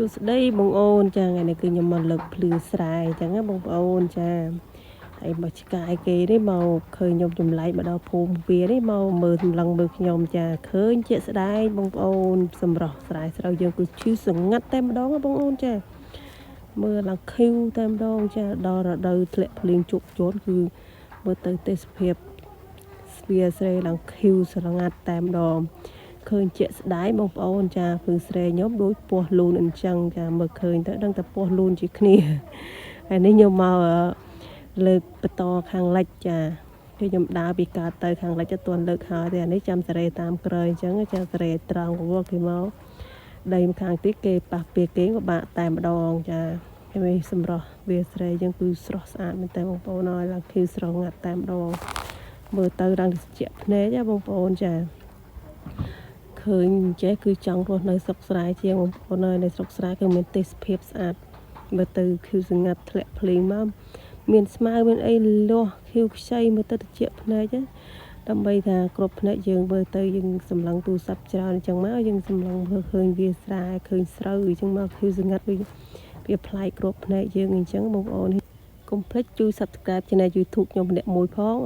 សួស្តីបងអូនចាថ្ងៃនេះគឺខ្ញុំមកលើកភ្លឺស្រែអញ្ចឹងណាបងប្អូនចាហើយមកឆ្កាយគេនេះមកឃើញខ្ញុំចម្លែកមកដល់ភូមិវានេះមកមើលសម្លឹងមើលខ្ញុំចាឃើញជាក់ស្ដែងបងប្អូនសម្រស់ស្រែស្រូវយើងគឺឈឺសង្ងាត់តែម្ដងបងអូនចាមើលឡើងឃីវតែម្ដងចាដល់រដូវធ្លាក់ភ្លៀងជោគជន់គឺមើលទៅទេសភាពស្វាស្រែឡើងឃីវស្រងាត់តែម្ដងឃើញជាក់ស្ដែងបងប្អូនចាភ្លឺស្រែខ្ញុំដូចពស់លូនអញ្ចឹងចាមើលឃើញទៅដឹងតែពស់លូនជាគ្នាហើយនេះខ្ញុំមកលើកបន្តខាងលិចចាគឺខ្ញុំដើរពីកើតទៅខាងលិចទៅទាន់លើកហើយតែនេះចាំសារ៉េតាមក្រោយអញ្ចឹងចាសារ៉េត្រង់វល់គេមកដីម្ខាងទៀតគេប៉ះពីគេក៏បាក់តែម្ដងចាហើយសម្រស់វាស្រែយើងគឺស្រស់ស្អាតមែនតើបងប្អូនហើយឡើងឃើញស្រងងាត់តែម្ដងមើលទៅឡើងត្រជាក់ភ្នែកណាបងប្អូនចាឃើញចេះគឺចង់រស់នៅស្រុកស្រែជាងបងប្អូនហើយនៅស្រុកស្រែគឺមានទេសភាពស្អាតមើលទៅឃឺស្ងាត់ធ្លាក់ភ្លៀងមកមានស្មៅមានអីលាស់ឃីវខ្ចីមើលទៅត្រជាក់ភ្នែកដើម្បីថាគ្រប់ភ្នែកយើងមើលទៅយើងសម្លឹងទូរស័ព្ទច្រើនអញ្ចឹងមកយើងសម្លឹងមើលឃើញវាស្រែឃើញស្រូវអញ្ចឹងមកឃឺស្ងាត់វាប្លែកគ្រប់ភ្នែកយើងអញ្ចឹងបងប្អូនកុំភ្លេចជួយ Subscribe ឆានែល YouTube ខ្ញុំម្នាក់មួយផង